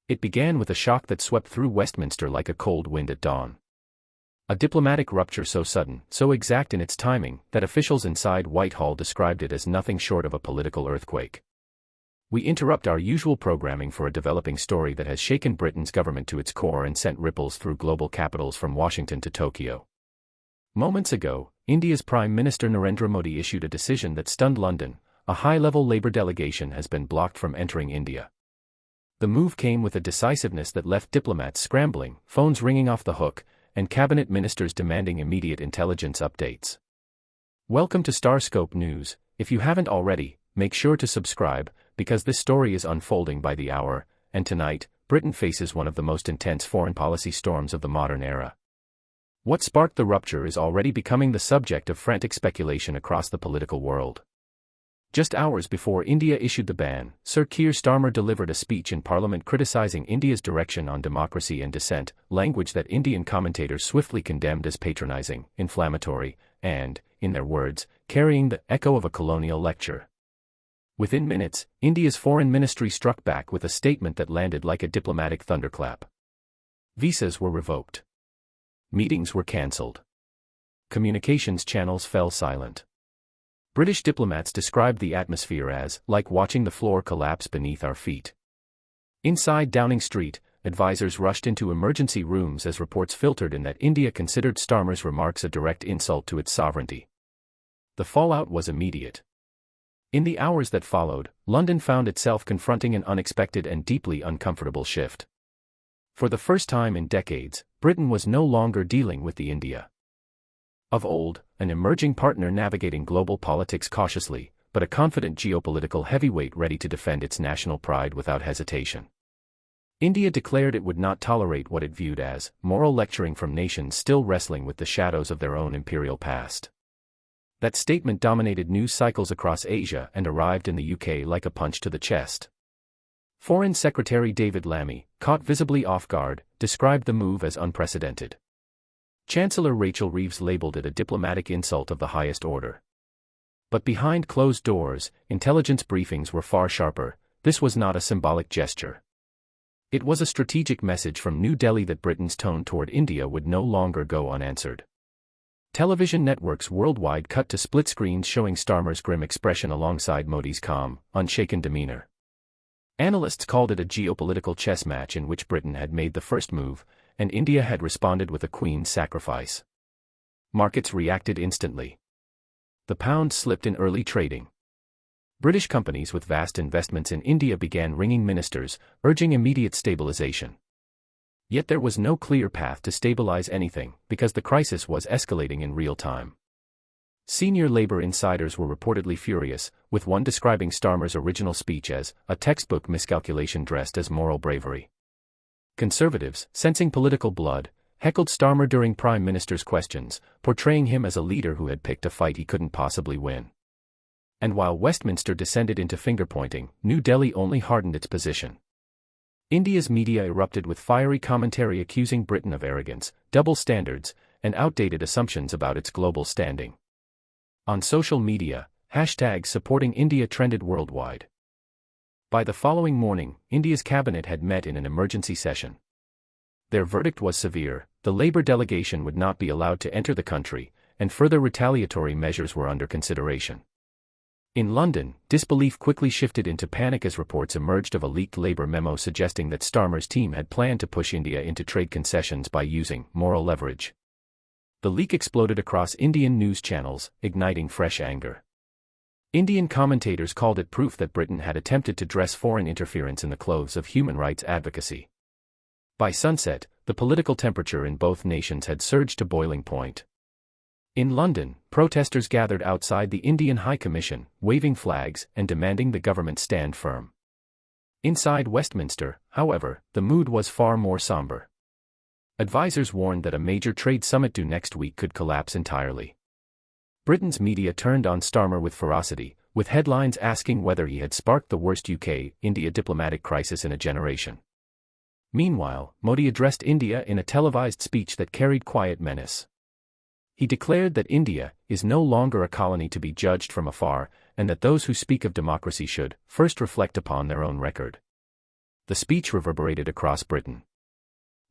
It began with a shock that swept through Westminster like a cold wind at dawn. A diplomatic rupture so sudden, so exact in its timing, that officials inside Whitehall described it as nothing short of a political earthquake. We interrupt our usual programming for a developing story that has shaken Britain's government to its core and sent ripples through global capitals from Washington to Tokyo. Moments ago, India's Prime Minister Narendra Modi issued a decision that stunned London. A high-level Labour delegation has been blocked from entering India. The move came with a decisiveness that left diplomats scrambling, phones ringing off the hook, and cabinet ministers demanding immediate intelligence updates. Welcome to Starscope News. If you haven't already, make sure to subscribe, because this story is unfolding by the hour, and tonight, Britain faces one of the most intense foreign policy storms of the modern era. What sparked the rupture is already becoming the subject of frantic speculation across the political world. Just hours before India issued the ban, Sir Keir Starmer delivered a speech in Parliament criticizing India's direction on democracy and dissent, language that Indian commentators swiftly condemned as patronizing, inflammatory, and, in their words, carrying the echo of a colonial lecture. Within minutes, India's foreign ministry struck back with a statement that landed like a diplomatic thunderclap. Visas were revoked. Meetings were cancelled. Communications channels fell silent. British diplomats described the atmosphere as like watching the floor collapse beneath our feet. Inside Downing Street, advisors rushed into emergency rooms as reports filtered in that India considered Starmer's remarks a direct insult to its sovereignty. The fallout was immediate. In the hours that followed, London found itself confronting an unexpected and deeply uncomfortable shift. For the first time in decades, Britain was no longer dealing with the India of old, an emerging partner navigating global politics cautiously, but a confident geopolitical heavyweight ready to defend its national pride without hesitation. India declared it would not tolerate what it viewed as moral lecturing from nations still wrestling with the shadows of their own imperial past. That statement dominated news cycles across Asia and arrived in the UK like a punch to the chest. Foreign Secretary David Lammy, caught visibly off guard, described the move as unprecedented. Chancellor Rachel Reeves labeled it a diplomatic insult of the highest order. But behind closed doors, intelligence briefings were far sharper. This was not a symbolic gesture. It was a strategic message from New Delhi that Britain's tone toward India would no longer go unanswered. Television networks worldwide cut to split screens showing Starmer's grim expression alongside Modi's calm, unshaken demeanor. Analysts called it a geopolitical chess match in which Britain had made the first move, and India had responded with a queen's sacrifice. Markets reacted instantly. The pound slipped in early trading. British companies with vast investments in India began ringing ministers, urging immediate stabilization. Yet there was no clear path to stabilize anything, because the crisis was escalating in real time. Senior Labour insiders were reportedly furious, with one describing Starmer's original speech as a textbook miscalculation dressed as moral bravery. Conservatives, sensing political blood, heckled Starmer during Prime Minister's questions, portraying him as a leader who had picked a fight he couldn't possibly win. And while Westminster descended into finger-pointing, New Delhi only hardened its position. India's media erupted with fiery commentary accusing Britain of arrogance, double standards, and outdated assumptions about its global standing. On social media, hashtags supporting India trended worldwide. By the following morning, India's cabinet had met in an emergency session. Their verdict was severe: the Labour delegation would not be allowed to enter the country, and further retaliatory measures were under consideration. In London, disbelief quickly shifted into panic as reports emerged of a leaked Labour memo suggesting that Starmer's team had planned to push India into trade concessions by using moral leverage. The leak exploded across Indian news channels, igniting fresh anger. Indian commentators called it proof that Britain had attempted to dress foreign interference in the clothes of human rights advocacy. By sunset, the political temperature in both nations had surged to boiling point. In London, protesters gathered outside the Indian High Commission, waving flags and demanding the government stand firm. Inside Westminster, however, the mood was far more somber. Advisors warned that a major trade summit due next week could collapse entirely. Britain's media turned on Starmer with ferocity, with headlines asking whether he had sparked the worst UK-India diplomatic crisis in a generation. Meanwhile, Modi addressed India in a televised speech that carried quiet menace. He declared that India is no longer a colony to be judged from afar, and that those who speak of democracy should first reflect upon their own record. The speech reverberated across Britain.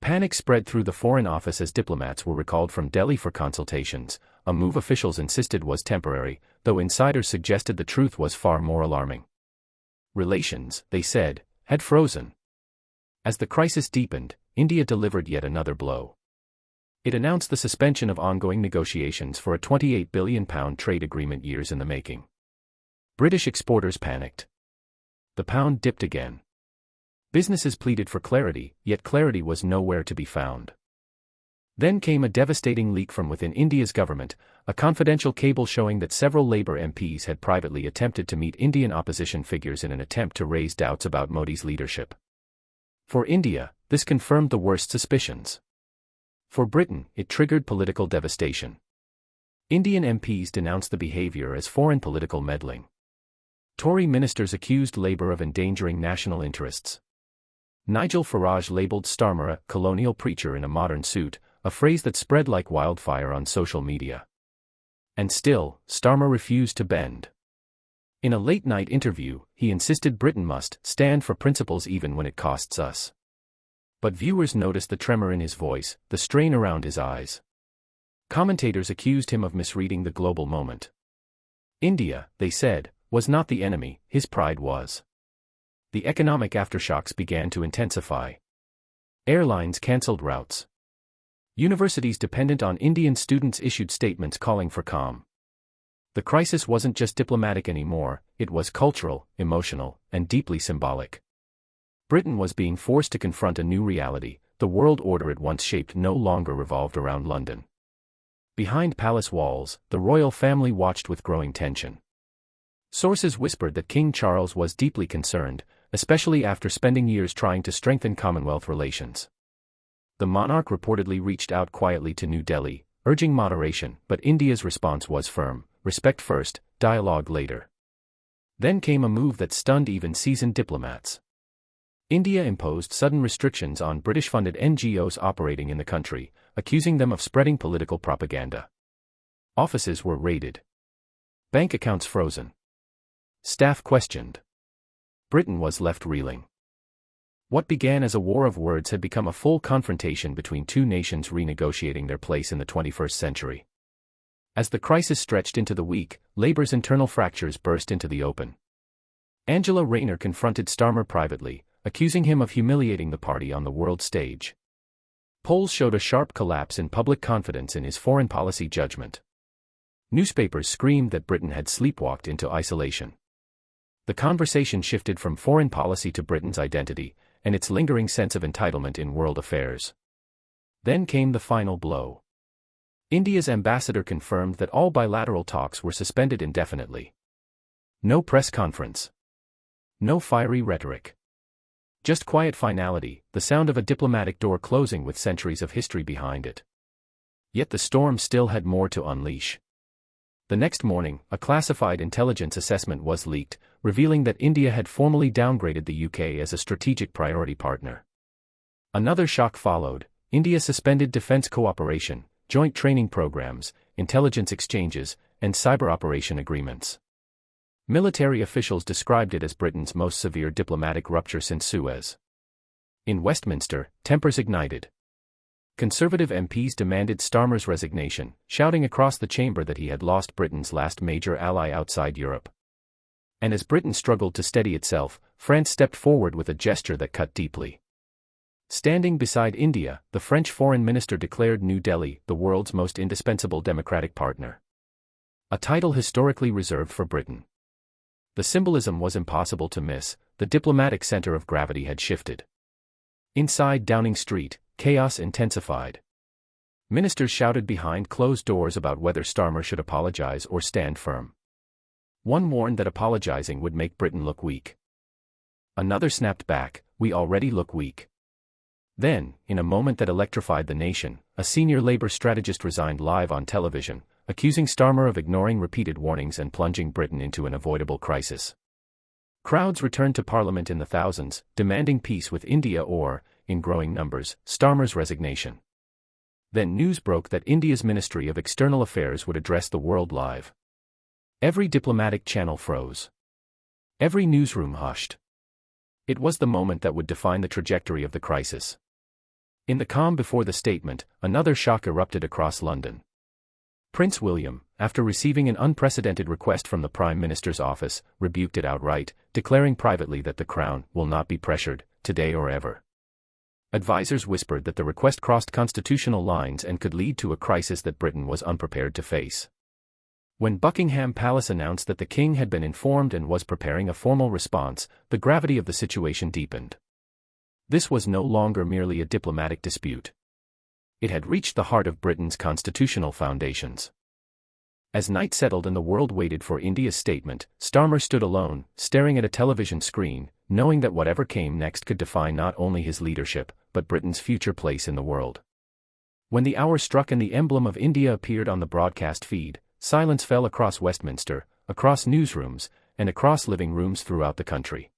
Panic spread through the Foreign Office as diplomats were recalled from Delhi for consultations, a move officials insisted was temporary, though insiders suggested the truth was far more alarming. Relations, they said, had frozen. As the crisis deepened, India delivered yet another blow. It announced the suspension of ongoing negotiations for a £28 billion trade agreement years in the making. British exporters panicked. The pound dipped again. Businesses pleaded for clarity, yet clarity was nowhere to be found. Then came a devastating leak from within India's government, a confidential cable showing that several Labour MPs had privately attempted to meet Indian opposition figures in an attempt to raise doubts about Modi's leadership. For India, this confirmed the worst suspicions. For Britain, it triggered political devastation. Indian MPs denounced the behaviour as foreign political meddling. Tory ministers accused Labour of endangering national interests. Nigel Farage labelled Starmer a colonial preacher in a modern suit, a phrase that spread like wildfire on social media. And still, Starmer refused to bend. In a late-night interview, he insisted Britain must stand for principles even when it costs us. But viewers noticed the tremor in his voice, the strain around his eyes. Commentators accused him of misreading the global moment. India, they said, was not the enemy, his pride was. The economic aftershocks began to intensify. Airlines cancelled routes. Universities dependent on Indian students issued statements calling for calm. The crisis wasn't just diplomatic anymore, it was cultural, emotional, and deeply symbolic. Britain was being forced to confront a new reality. The world order it once shaped no longer revolved around London. Behind palace walls, the royal family watched with growing tension. Sources whispered that King Charles was deeply concerned, especially after spending years trying to strengthen Commonwealth relations. The monarch reportedly reached out quietly to New Delhi, urging moderation, but India's response was firm: respect first, dialogue later. Then came a move that stunned even seasoned diplomats. India imposed sudden restrictions on British-funded NGOs operating in the country, accusing them of spreading political propaganda. Offices were raided. Bank accounts frozen. Staff questioned. Britain was left reeling. What began as a war of words had become a full confrontation between two nations renegotiating their place in the 21st century. As the crisis stretched into the week, Labour's internal fractures burst into the open. Angela Rayner confronted Starmer privately, accusing him of humiliating the party on the world stage. Polls showed a sharp collapse in public confidence in his foreign policy judgment. Newspapers screamed that Britain had sleepwalked into isolation. The conversation shifted from foreign policy to Britain's identity, and its lingering sense of entitlement in world affairs. Then came the final blow. India's ambassador confirmed that all bilateral talks were suspended indefinitely. No press conference. No fiery rhetoric. Just quiet finality, the sound of a diplomatic door closing with centuries of history behind it. Yet the storm still had more to unleash. The next morning, a classified intelligence assessment was leaked, revealing that India had formally downgraded the UK as a strategic priority partner. Another shock followed. India suspended defense cooperation, joint training programs, intelligence exchanges, and cyber operation agreements. Military officials described it as Britain's most severe diplomatic rupture since Suez. In Westminster, tempers ignited. Conservative MPs demanded Starmer's resignation, shouting across the chamber that he had lost Britain's last major ally outside Europe. And as Britain struggled to steady itself, France stepped forward with a gesture that cut deeply. Standing beside India, the French foreign minister declared New Delhi the world's most indispensable democratic partner. A title historically reserved for Britain. The symbolism was impossible to miss. The diplomatic center of gravity had shifted. Inside Downing Street, chaos intensified. Ministers shouted behind closed doors about whether Starmer should apologize or stand firm. One warned that apologizing would make Britain look weak. Another snapped back, we already look weak. Then, in a moment that electrified the nation, a senior Labour strategist resigned live on television, accusing Starmer of ignoring repeated warnings and plunging Britain into an avoidable crisis. Crowds returned to Parliament in the thousands, demanding peace with India or, in growing numbers, Starmer's resignation. Then news broke that India's Ministry of External Affairs would address the world live. Every diplomatic channel froze. Every newsroom hushed. It was the moment that would define the trajectory of the crisis. In the calm before the statement, another shock erupted across London. Prince William, after receiving an unprecedented request from the Prime Minister's office, rebuked it outright, declaring privately that the Crown will not be pressured, today or ever. Advisors whispered that the request crossed constitutional lines and could lead to a crisis that Britain was unprepared to face. When Buckingham Palace announced that the king had been informed and was preparing a formal response, the gravity of the situation deepened. This was no longer merely a diplomatic dispute. It had reached the heart of Britain's constitutional foundations. As night settled and the world waited for India's statement, Starmer stood alone, staring at a television screen, knowing that whatever came next could define not only his leadership, but Britain's future place in the world. When the hour struck and the emblem of India appeared on the broadcast feed, silence fell across Westminster, across newsrooms, and across living rooms throughout the country.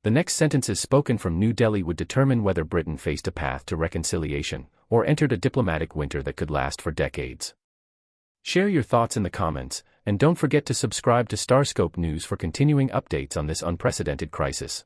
The next sentences spoken from New Delhi would determine whether Britain faced a path to reconciliation, or entered a diplomatic winter that could last for decades. Share your thoughts in the comments, and don't forget to subscribe to Starscope News for continuing updates on this unprecedented crisis.